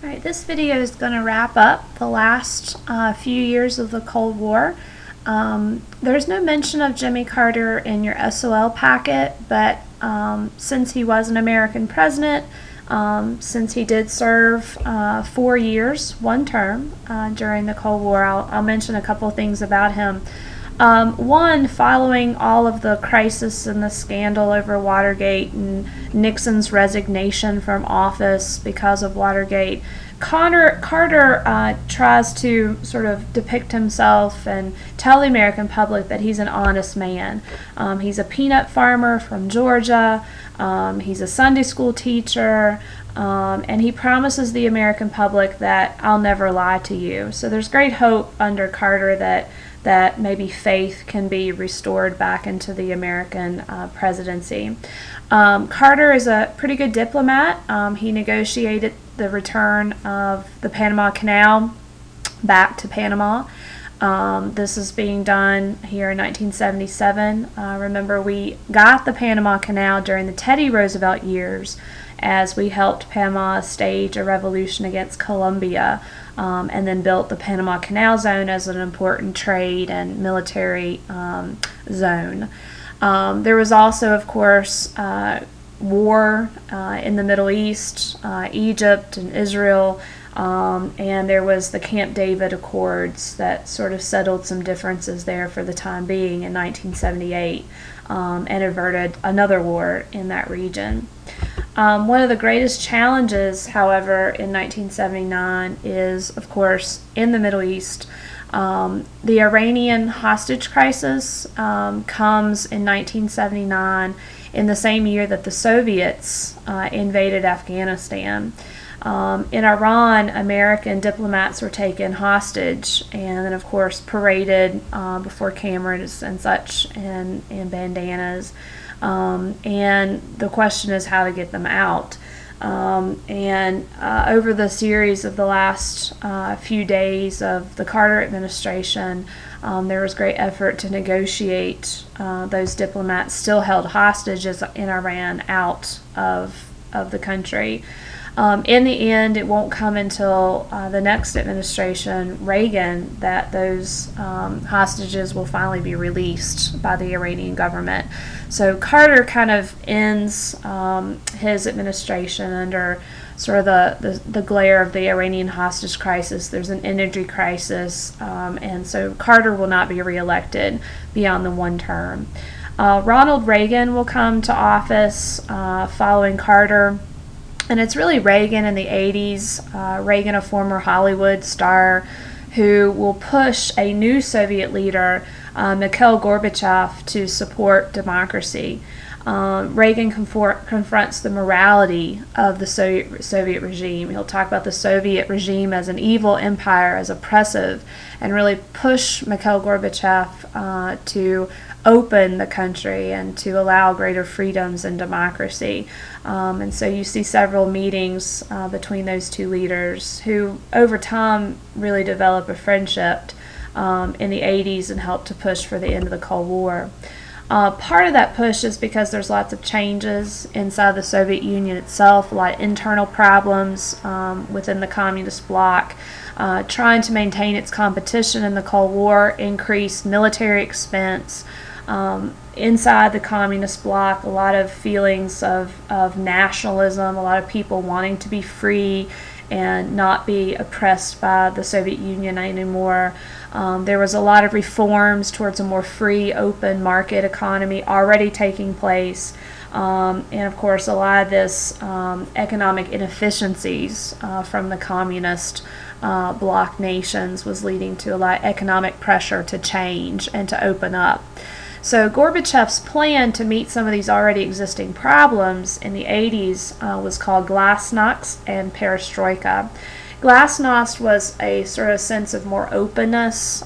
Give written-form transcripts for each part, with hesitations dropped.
Alright, this video is going to wrap up the last few years of the Cold War. There's no mention of Jimmy Carter in your SOL packet, but since he was an American president, since he did serve 4 years, one term, during the Cold War, I'll mention a couple things about him. One, following all of the crisis and the scandal over Watergate and Nixon's resignation from office because of Watergate, Carter tries to sort of depict himself and tell the American public that he's an honest man. He's a peanut farmer from Georgia. He's a Sunday school teacher. And he promises the American public that I'll never lie to you. So there's great hope under Carter that maybe faith can be restored back into the American presidency. Carter is a pretty good diplomat. He negotiated the return of the Panama Canal back to Panama. This is being done here in 1977. Remember, we got the Panama Canal during the Teddy Roosevelt years as we helped Panama stage a revolution against Colombia, and then built the Panama Canal Zone as an important trade and military zone. There was also, of course, war in the Middle East, Egypt and Israel, and there was the Camp David Accords that sort of settled some differences there for the time being in 1978, and averted another war in that region. One of the greatest challenges, however, in 1979 is, of course, in the Middle East. The Iranian hostage crisis comes in 1979, in the same year that the Soviets invaded Afghanistan. In Iran, American diplomats were taken hostage and then, of course, paraded before cameras and such in bandanas. And the question is how to get them out. Over the series of the last few days of the Carter administration, there was great effort to negotiate those diplomats still held hostages in Iran out of the country. In the end, it won't come until the next administration, Reagan, that those hostages will finally be released by the Iranian government. So Carter kind of ends his administration under sort of the glare of the Iranian hostage crisis. There's an energy crisis, and so Carter will not be reelected beyond the one term. Ronald Reagan will come to office following Carter. And it's really Reagan in the 80s, Reagan, a former Hollywood star, who will push a new Soviet leader, Mikhail Gorbachev, to support democracy. Reagan confronts the morality of the Soviet regime. He'll talk about the Soviet regime as an evil empire, as oppressive, and really push Mikhail Gorbachev to open the country and to allow greater freedoms and democracy. And so you see several meetings between those two leaders who over time really develop a friendship in the 80s and help to push for the end of the Cold War. Part of that push is because there's lots of changes inside the Soviet Union itself, a lot of internal problems within the communist bloc, trying to maintain its competition in the Cold War, increase military expense. Inside the communist bloc, a lot of feelings of nationalism, a lot of people wanting to be free and not be oppressed by the Soviet Union anymore. There was a lot of reforms towards a more free, open market economy already taking place. And of course, a lot of this economic inefficiencies from the communist bloc nations was leading to a lot of economic pressure to change and to open up. So Gorbachev's plan to meet some of these already existing problems in the 80s was called Glasnost and Perestroika. Glasnost was a sort of sense of more openness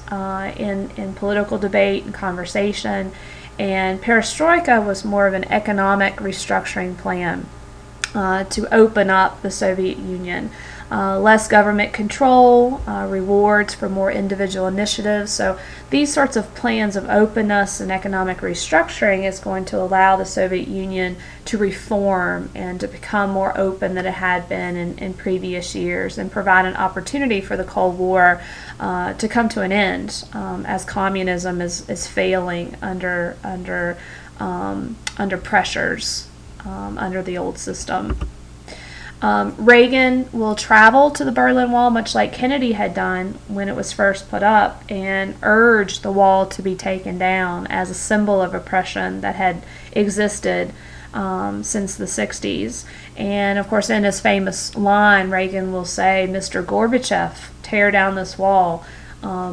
in political debate and conversation, and Perestroika was more of an economic restructuring plan. to open up the Soviet Union. Less government control, rewards for more individual initiatives. So these sorts of plans of openness and economic restructuring is going to allow the Soviet Union to reform and to become more open than it had been in previous years, and provide an opportunity for the Cold War to come to an end as communism is failing under pressures under the old system. Reagan will travel to the Berlin Wall, much like Kennedy had done when it was first put up, and urge the wall to be taken down as a symbol of oppression that had existed since the 60s. And of course, in his famous line, Reagan will say, "Mr. Gorbachev, tear down this wall.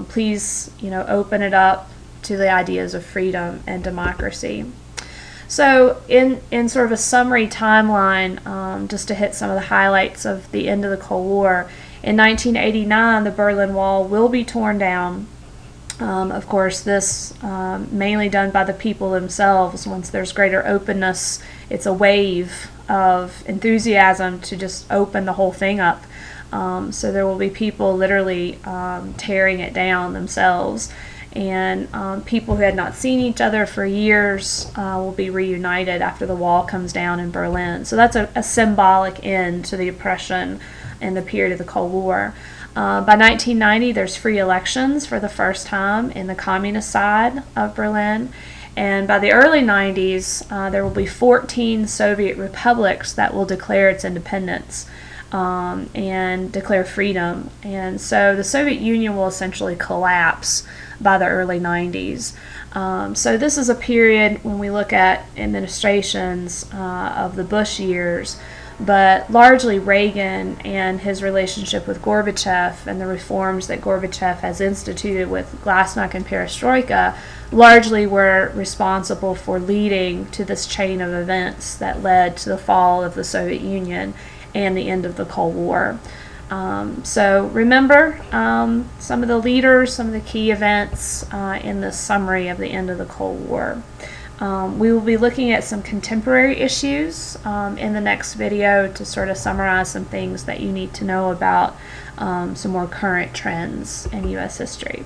Please, open it up to the ideas of freedom and democracy." So in sort of a summary timeline, just to hit some of the highlights of the end of the Cold War, in 1989 the Berlin Wall will be torn down. Of course, this mainly done by the people themselves. Once there's greater openness, it's a wave of enthusiasm to just open the whole thing up. So there will be people literally tearing it down themselves. And people who had not seen each other for years will be reunited after the wall comes down in Berlin. So that's a symbolic end to the oppression in the period of the Cold War. By 1990, there's free elections for the first time in the communist side of Berlin. And by the early 90s, there will be 14 Soviet republics that will declare its independence and declare freedom. And so the Soviet Union will essentially collapse by the early 90s. So this is a period when we look at administrations of the Bush years, but largely Reagan and his relationship with Gorbachev and the reforms that Gorbachev has instituted with Glasnost and Perestroika largely were responsible for leading to this chain of events that led to the fall of the Soviet Union and the end of the Cold War. So remember some of the leaders, some of the key events in the summary of the end of the Cold War. We will be looking at some contemporary issues in the next video to sort of summarize some things that you need to know about some more current trends in U.S. history.